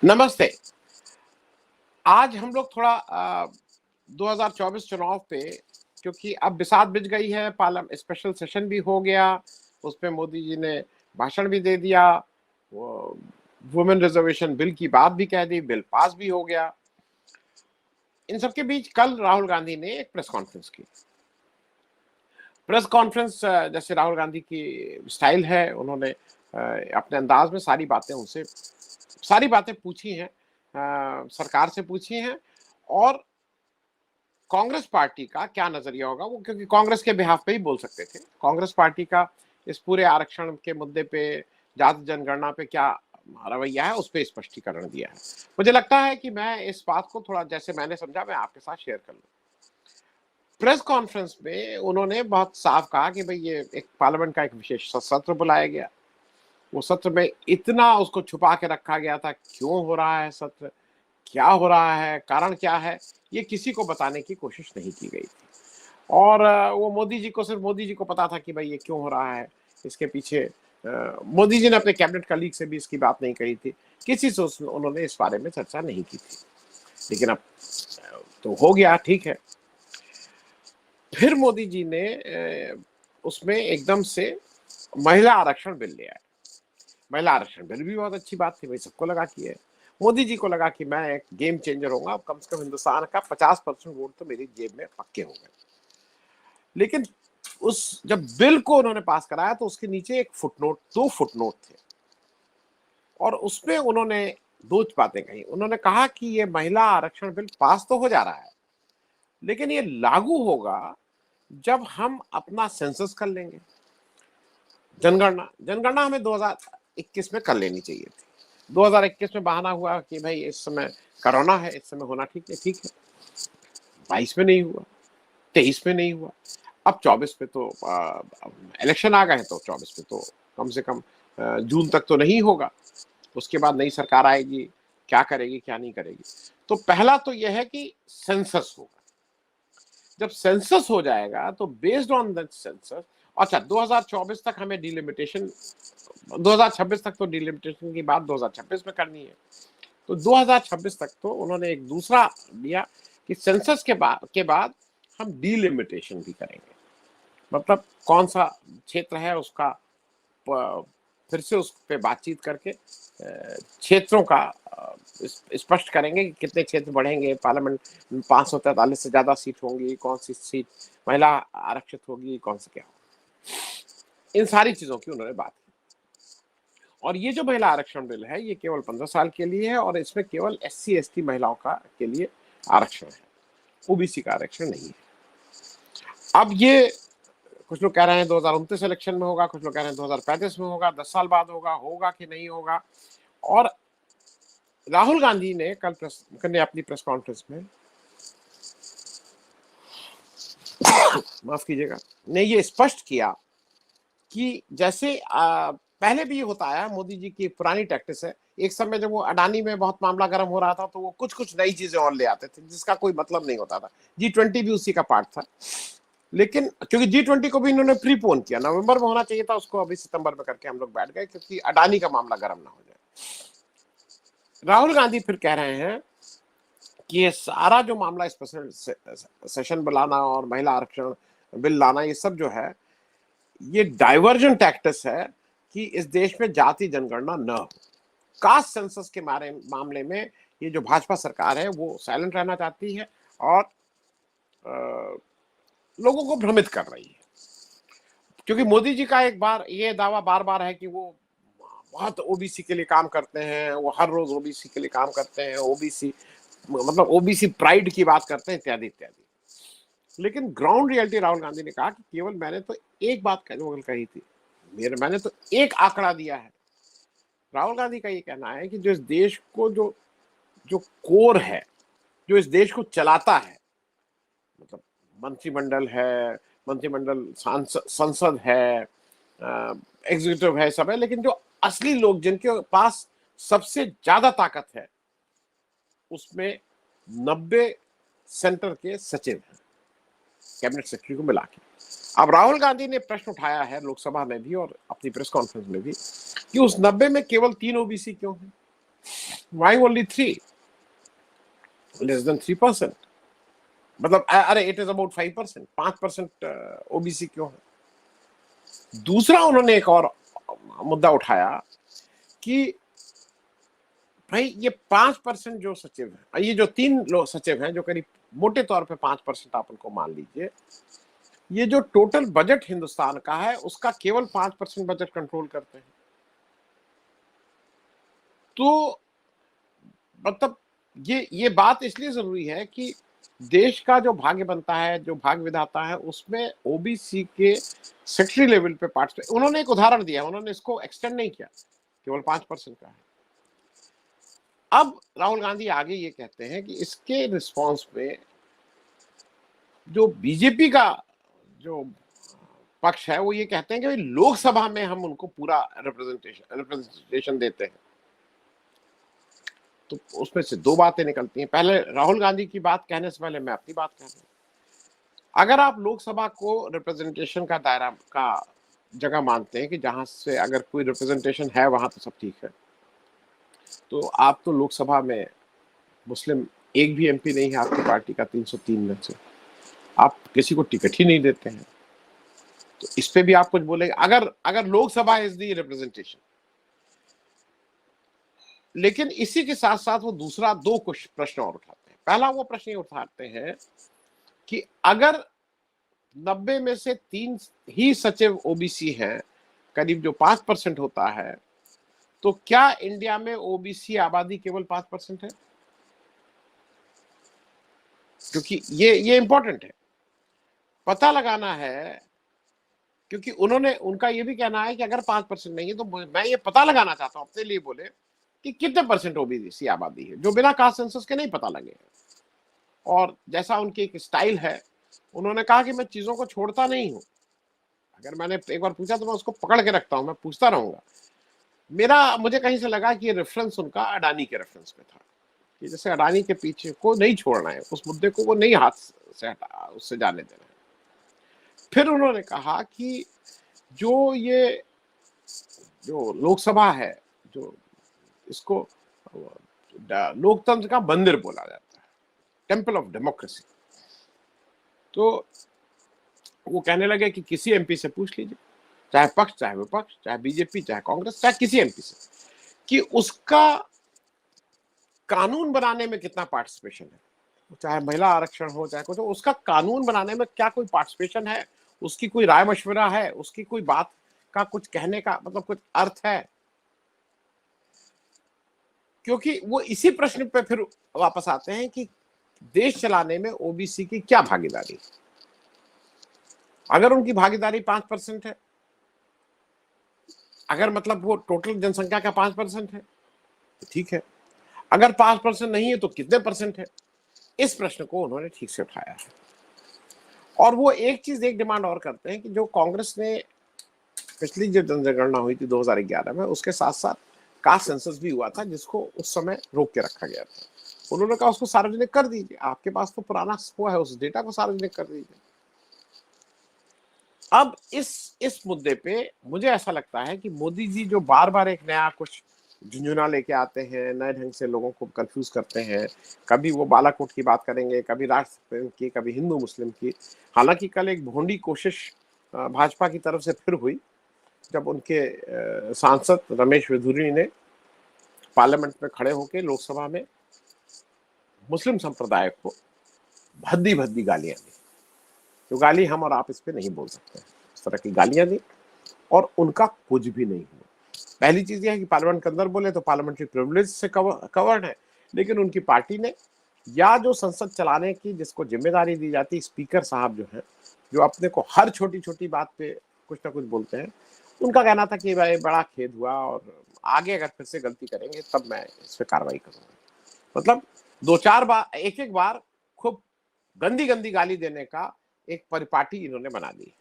नमस्ते। आज हम लोग थोड़ा 2024 चुनाव पे, क्योंकि अब बिसात बिछ गई है, स्पेशल सेशन भी हो गया, उसमें मोदी जी ने भाषण भी दे दिया, वो वुमेन रिजर्वेशन बिल की बात भी कह दी, बिल पास भी हो गया। इन सबके बीच कल राहुल गांधी ने एक प्रेस कॉन्फ्रेंस की। प्रेस कॉन्फ्रेंस जैसे राहुल गांधी की स्टाइल है, उन्होंने अपने अंदाज में सारी बातें पूछी हैं, सरकार से पूछी हैं, और कांग्रेस पार्टी का क्या नजरिया होगा वो, क्योंकि कांग्रेस के बिहाफ पे ही बोल सकते थे। कांग्रेस पार्टी का इस पूरे आरक्षण के मुद्दे पे, जाति जनगणना पे क्या रवैया है, उस पर स्पष्टीकरण दिया है। मुझे लगता है कि मैं इस बात को थोड़ा जैसे मैंने समझा, मैं आपके साथ शेयर कर लूं। प्रेस कॉन्फ्रेंस में उन्होंने बहुत साफ कहा कि भाई ये एक पार्लियामेंट का एक विशेष सत्र बुलाया गया, वो सत्र में इतना उसको छुपा के रखा गया था, क्यों हो रहा है सत्र, क्या हो रहा है, कारण क्या है, ये किसी को बताने की कोशिश नहीं की गई थी। और वो सिर्फ मोदी जी को पता था कि भाई ये क्यों हो रहा है, इसके पीछे मोदी जी ने अपने कैबिनेट कलीग से भी इसकी बात नहीं कही थी, किसी से उन्होंने इस बारे में चर्चा नहीं की थी। लेकिन अब तो हो गया, ठीक है। फिर मोदी जी ने उसमें एकदम से महिला आरक्षण बिल ले आए। महिला आरक्षण बिल भी बहुत अच्छी बात थी, भाई सबको लगा कि है, मोदी जी को लगा कि मैं एक गेम चेंजर होऊंगा, अब कम से कम हिंदुस्तान का 50% वोट तो मेरी जेब में पक्के हो गए। लेकिन जब बिल को उन्होंने पास कराया तो उसके नीचे दो फुटनोट थे, और उसमें उन्होंने दो बातें कही। उन्होंने कहा कि ये महिला आरक्षण बिल पास तो हो जा रहा है, लेकिन ये लागू होगा जब हम अपना सेंसस कर लेंगे। जनगणना हमें 2021 में कर लेनी चाहिए थी। 2021 में बहाना हुआ कि भाई इस समय कोरोना है, इस समय होना ठीक है। 22 में नहीं हुआ, 23 में नहीं हुआ, अब 24 पे तो इलेक्शन आ गए हैं, तो 24 पे तो कम से कम जून तक तो नहीं होगा। उसके बाद नई सरकार आएगी, क्या करेगी क्या नहीं करेगी। तो पहला तो यह है कि सेंसस होगा। जब सेंसस हो जाएगा तो बेस्ड ऑन दैट सेंसस, अच्छा 2024 तक हमें डिलिमिटेशन, 2026 तक तो डिलिमिटेशन की बात 2026 में करनी है, तो 2026 तक तो उन्होंने एक दूसरा दिया कि सेंसस के बाद हम डिलिमिटेशन भी करेंगे। मतलब कौन सा क्षेत्र है उसका फिर से उस पे बातचीत करके क्षेत्रों का स्पष्ट करेंगे कि कितने क्षेत्र बढ़ेंगे, पार्लियामेंट 543 से ज्यादा सीट होंगी, कौन सी सीट महिला आरक्षित होगी, कौन सा क्या होगा। इन सारी चीजों की उन्होंने बात की। और ये जो महिला आरक्षण बिल है, ये केवल 15 साल के लिए है, और इसमें केवल SC ST महिलाओं के लिए आरक्षण है, ओबीसी का आरक्षण नहीं है। अब ये कुछ लोग कह रहे हैं 2029 इलेक्शन में होगा, कुछ लोग कह रहे हैं 2035 में होगा, 10 साल बाद होगा कि नहीं होगा। और राहुल गांधी ने कल अपनी प्रेस कॉन्फ्रेंस में माफ कीजिएगा, ने ये स्पष्ट किया कि जैसे पहले भी होता आया, मोदी जी की पुरानी टैक्टिस है। एक समय जब वो अडानी में बहुत मामला गर्म हो रहा था, तो वो कुछ नई चीजें और ले आते थे जिसका कोई मतलब नहीं होता था। G20 भी उसी का पार्ट था। लेकिन क्योंकि G20 को भी इन्होंने प्रीपोन किया, नवंबर में होना चाहिए था, उसको अभी सितंबर में करके हम लोग बैठ गए, क्योंकि अडानी का मामला गर्म ना हो जाए। राहुल गांधी फिर कह रहे हैं कि ये सारा जो मामला स्पेशल सेशन बुलाना और महिला आरक्षण बिल लाना, ये सब जो है, ये डाइवर्जन टैक्टिस है कि इस देश में जाति जनगणना न हो। कास्ट सेंसस के मामले में ये जो भाजपा सरकार है वो साइलेंट रहना चाहती है और लोगों को भ्रमित कर रही है। क्योंकि मोदी जी का ये दावा बार बार है कि वो बहुत ओबीसी के लिए काम करते हैं, वो हर रोज ओबीसी के लिए काम करते हैं, ओबीसी प्राइड की बात करते हैं, इत्यादि इत्यादि। लेकिन ग्राउंड रियलिटी, राहुल गांधी ने कहा कि केवल मैंने तो एक बात कही थी, मैंने तो एक आंकड़ा दिया है। राहुल गांधी का ये कहना है कि जो इस देश को जो कोर है, जो इस देश को चलाता है, मतलब मंत्रिमंडल है, संसद है, एग्जीक्यूटिव है, सब है, लेकिन जो असली लोग जिनके पास सबसे ज्यादा ताकत है, उसमें 90 सेंटर के सचिव हैं, कैबिनेट सेक्रेटरी को मिला के। अब राहुल गांधी ने प्रश्न उठाया है लोकसभा में भी और अपनी प्रेस कॉन्फ्रेंस में भी कि उस 90 में केवल 3 ओबीसी क्यों है। Why only 3? Less than 3%. मतलब अरे इट इज अबाउट 5%, 5% ओबीसी क्यों है? दूसरा उन्होंने एक और मुद्दा उठाया कि भाई ये 5% जो सचिव है, ये जो 3 लोग सचिव हैं जो करीब मोटे तौर पे 5% आप उनको मान लीजिए, ये जो टोटल बजट हिंदुस्तान का है उसका केवल 5% बजट कंट्रोल करते हैं। तो मतलब ये बात इसलिए जरूरी है कि देश का जो भाग्य बनता है, जो भाग्य विधाता है, उसमें ओबीसी के सेक्रेटरी लेवल पे पार्टिसिपेट, उन्होंने एक उदाहरण दिया, उन्होंने इसको एक्सटेंड नहीं किया, केवल 5% का है। अब राहुल गांधी आगे ये कहते हैं कि इसके रिस्पांस में जो बीजेपी का जो पक्ष है वो ये कहते हैं कि लोकसभा में हम उनको पूरा रिप्रेजेंटेशन देते हैं। तो उसमें से 2 बातें निकलती हैं। पहले राहुल गांधी की बात कहने से पहले मैं अपनी बात कह रहा हूं। अगर आप लोकसभा को रिप्रेजेंटेशन का दायरा का जगह मानते हैं कि जहां से अगर कोई रिप्रेजेंटेशन है वहां तो सब ठीक है, तो आप तो लोकसभा में मुस्लिम एक भी एमपी नहीं है आपकी पार्टी का 303 में से, आप किसी को टिकट ही नहीं देते हैं। तो इस पे भी आप कुछ बोलेंगे अगर लोकसभा इज दी रिप्रेजेंटेशन। लेकिन इसी के साथ साथ वो दूसरा 2 कुछ प्रश्न और उठाते हैं। पहला वो प्रश्न ये उठाते हैं कि अगर 90 में से 3 ही सचिव ओबीसी हैं, करीब जो 5% होता है, तो क्या इंडिया में ओबीसी आबादी केवल 5% है? क्योंकि ये इंपॉर्टेंट है, पता लगाना है। क्योंकि उनका ये भी कहना है कि अगर 5% नहीं है तो मैं ये पता लगाना चाहता हूं अपने लिए बोले कि कितने परसेंट ओबीसी आबादी है जो बिना कास्ट सेंसस के नहीं पता लगे। और जैसा उनकी एक स्टाइल है, उन्होंने कहा कि मैं चीजों को छोड़ता नहीं हूं, अगर मैंने एक बार पूछा तो मैं उसको पकड़ के रखता हूं, मैं पूछता रहूंगा। मुझे कहीं से लगा कि ये रेफरेंस उनका अडानी के रेफरेंस पे था कि जैसे अडानी के पीछे को नहीं छोड़ना है, उस मुद्दे को वो नहीं हाथ से हटा, उससे जाने देना है। फिर उन्होंने कहा कि जो लोकसभा है, जो इसको लोकतंत्र का मंदिर बोला जाता है, टेम्पल ऑफ डेमोक्रेसी, तो वो कहने लगे कि किसी एमपी से पूछ लीजिए, चाहे पक्ष चाहे विपक्ष, चाहे बीजेपी चाहे कांग्रेस, चाहे किसी एमपी से, कि उसका कानून बनाने में कितना पार्टिसिपेशन है, चाहे महिला आरक्षण हो चाहे कुछ हो, उसका कानून बनाने में क्या कोई पार्टिसिपेशन है, उसकी कोई राय मशवरा है, उसकी कोई बात का कुछ कहने का मतलब कुछ अर्थ है? क्योंकि वो इसी प्रश्न पे फिर वापस आते हैं कि देश चलाने में ओबीसी की क्या भागीदारी। अगर उनकी भागीदारी 5% है, अगर मतलब वो टोटल जनसंख्या का 5% है तो ठीक है, अगर 5% नहीं है तो कितने परसेंट है? इस प्रश्न को उन्होंने ठीक से उठाया है। और वो एक डिमांड और करते हैं कि जो कांग्रेस ने पिछली जो जनगणना हुई थी 2011 में, उसके साथ साथ कास्ट सेंसस भी हुआ था जिसको उस समय रोक के रखा गया था। उन्होंने कहा उसको सार्वजनिक कर दीजिए, आपके पास तो पुराना वो है, उस डेटा को सार्वजनिक कर दीजिए। अब इस मुद्दे पे मुझे ऐसा लगता है कि मोदी जी जो बार बार एक नया कुछ झुंझुना लेके आते हैं, नए ढंग से लोगों को कंफ्यूज करते हैं, कभी वो बालाकोट की बात करेंगे, कभी राष्ट्र प्रेम की, कभी हिंदू मुस्लिम की। हालांकि कल एक भोंडी कोशिश भाजपा की तरफ से फिर हुई जब उनके सांसद रमेश विधुरी ने पार्लियामेंट में खड़े होकर लोकसभा में मुस्लिम संप्रदाय को भद्दी भद्दी गालियां दी। तो गाली हम और आप इस पे नहीं बोल सकते, इस तरह की गालियां दी और उनका कुछ भी नहीं हुआ। पहली चीज यह है कि पार्लियामेंट के अंदर बोले तो पार्लियामेंट्री प्रिविलेज से कवर्ड है, लेकिन उनकी पार्टी ने या जो संसद चलाने की जिसको जिम्मेदारी दी जाती, स्पीकर साहब जो है, जो अपने को हर छोटी छोटी बात पे कुछ ना कुछ बोलते हैं, उनका कहना था कि भाई बड़ा खेद हुआ और आगे अगर फिर से गलती करेंगे तब मैं इस पर कार्रवाई करूंगा। मतलब 2-4 बार, एक बार खूब गंदी गंदी गाली देने का एक परिपाटी इन्होंने बना दी।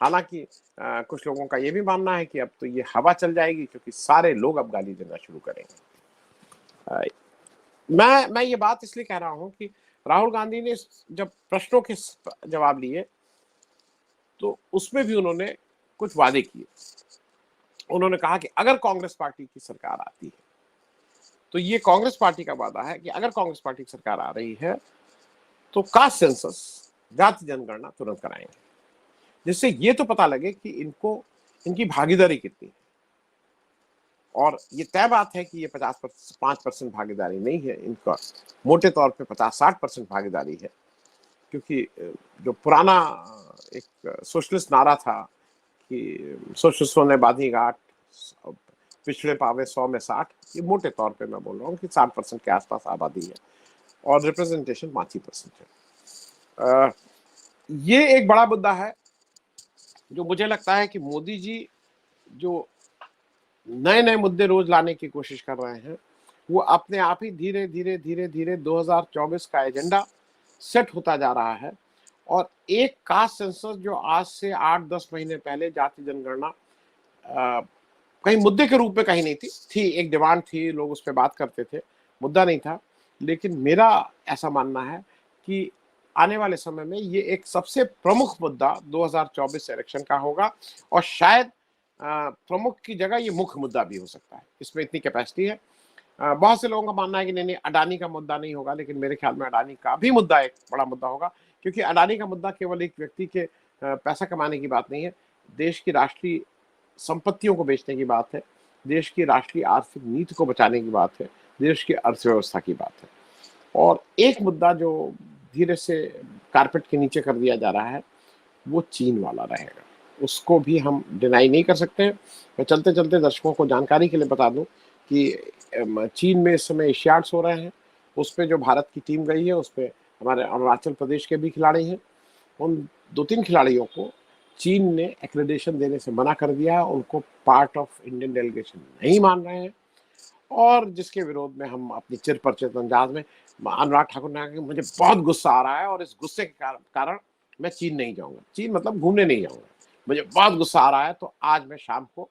हालांकि कुछ लोगों का ये भी मानना है कि अब तो ये हवा चल जाएगी क्योंकि सारे लोग अब गाली देना शुरू करेंगे। मैं ये बात इसलिए कह रहा हूं कि राहुल गांधी ने जब प्रश्नों के जवाब लिए तो उसमें भी उन्होंने कुछ वादे किए। उन्होंने कहा कि अगर कांग्रेस पार्टी की सरकार आती है तो ये कांग्रेस पार्टी का वादा है कि अगर कांग्रेस पार्टी की सरकार आ रही है तो कास्ट सेंसस, जाति जनगणना तुरंत कराएंगे, जिससे ये तो पता लगे कि इनकी भागीदारी कितनी है। और ये तय बात है कि ये 5% भागीदारी नहीं है, इनका मोटे तौर पे 50-60% भागीदारी है, क्योंकि जो पुराना एक सोशलिस्ट नारा था कि सोशलिस्टों ने बांधी गांठ, पिछड़े पावे 100 में 60, ये मोटे तौर पे मैं बोल रहा हूँ कि 60% के आसपास आबादी है और रिप्रेजेंटेशन 5% है। ये एक बड़ा मुद्दा है जो मुझे लगता है कि मोदी जी जो नए नए मुद्दे रोज लाने की कोशिश कर रहे हैं, वो अपने आप ही धीरे धीरे 2024 का एजेंडा सेट होता जा रहा है। और एक कास्ट सेंसस जो आज से 8-10 महीने पहले जाति जनगणना कहीं मुद्दे के रूप में कहीं नहीं थी, एक डिमांड थी, लोग उस पर बात करते थे, मुद्दा नहीं था। लेकिन मेरा ऐसा मानना है कि आने वाले समय में ये एक सबसे प्रमुख मुद्दा 2024 इलेक्शन का होगा, और शायद प्रमुख की जगह ये मुख्य मुद्दा भी हो सकता है। इसमें इतनी कैपेसिटी है। बहुत से लोगों का मानना है कि नहीं अडानी का मुद्दा नहीं होगा, लेकिन मेरे ख्याल में अडानी का भी मुद्दा एक बड़ा मुद्दा होगा, क्योंकि अडानी का मुद्दा केवल एक व्यक्ति के पैसा कमाने की बात नहीं है, देश की राष्ट्रीय संपत्तियों को बेचने की बात है, देश की राष्ट्रीय आर्थिक नीति को बचाने की बात है, देश की अर्थव्यवस्था की बात है। और एक मुद्दा जो धीरे से कारपेट के नीचे कर दिया जा रहा है वो चीन वाला रहेगा, उसको भी हम डिनाई नहीं कर सकते हैं। मैं चलते चलते दर्शकों को जानकारी के लिए बता दूं कि चीन में इस समय एशियाड्स हो रहे हैं, उस पर जो भारत की टीम गई है उस पर हमारे अरुणाचल प्रदेश के भी खिलाड़ी हैं। उन 2-3 खिलाड़ियों को चीन ने एक्रेडिटेशन देने से मना कर दिया है, उनको पार्ट ऑफ इंडियन डेलीगेशन नहीं मान रहे हैं, और जिसके विरोध में हम अपनी चिर परिचित अंदाज में अनुराग ठाकुर ने कहा कि मुझे बहुत गुस्सा आ रहा है और इस गुस्से के कारण मैं चीन नहीं जाऊंगा, चीन मतलब घूमने नहीं जाऊंगा, मुझे बहुत गुस्सा आ रहा है, तो आज मैं शाम को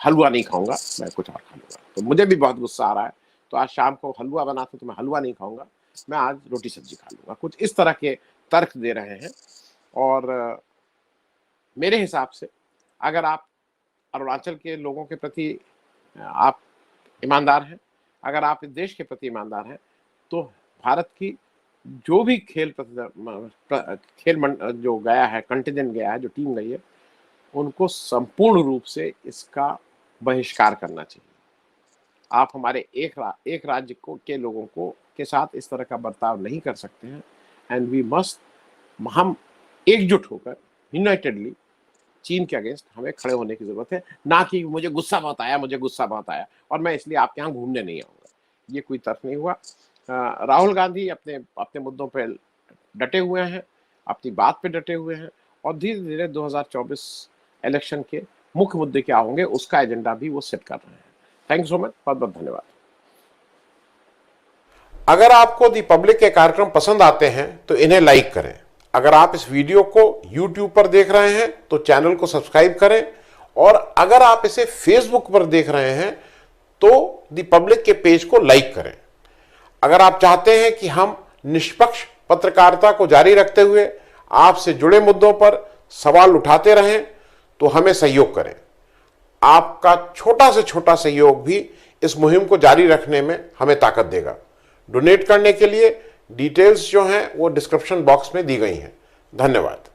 हलवा नहीं खाऊंगा, मैं कुछ और खा लूंगा। तो मुझे भी बहुत गुस्सा आ रहा है, तो आज शाम को हलवा बनाते तो मैं हलवा नहीं खाऊंगा, मैं आज रोटी सब्जी खा लूंगा, कुछ इस तरह के तर्क दे रहे हैं। और मेरे हिसाब से अगर आप अरुणाचल के लोगों के प्रति आप ईमानदार हैं, अगर आप इस देश के प्रति ईमानदार हैं, तो भारत की जो भी खेल जो गया है, कंटिजेंट गया है, जो टीम गई है, उनको संपूर्ण रूप से इसका बहिष्कार करना चाहिए। आप हमारे एक राज्य के लोगों को के साथ इस तरह का बर्ताव नहीं कर सकते हैं, एंड वी मस्ट, हम एकजुट होकर यूनाइटेडली चीन के अगेंस्ट हमें खड़े होने की जरूरत है, ना कि मुझे गुस्सा बहुत आया और मैं इसलिए आपके यहाँ घूमने नहीं आऊंगा। ये कोई तर्क नहीं हुआ। राहुल गांधी अपने मुद्दों पे डटे हुए हैं, अपनी बात पे डटे हुए हैं, और धीरे धीरे 2024 इलेक्शन के मुख्य मुद्दे क्या होंगे उसका एजेंडा भी वो सेट कर रहे हैं। थैंक यू सो मच, बहुत बहुत धन्यवाद। अगर आपको दी पब्लिक के कार्यक्रम पसंद आते हैं तो इन्हें लाइक करें। अगर आप इस वीडियो को YouTube पर देख रहे हैं तो चैनल को सब्सक्राइब करें, और अगर आप इसे Facebook पर देख रहे हैं तो दी पब्लिक के पेज को लाइक करें। अगर आप चाहते हैं कि हम निष्पक्ष पत्रकारिता को जारी रखते हुए आपसे जुड़े मुद्दों पर सवाल उठाते रहें तो हमें सहयोग करें। आपका छोटा से छोटा सहयोग भी इस मुहिम को जारी रखने में हमें ताकत देगा। डोनेट करने के लिए डिटेल्स जो हैं वो डिस्क्रिप्शन बॉक्स में दी गई हैं। धन्यवाद।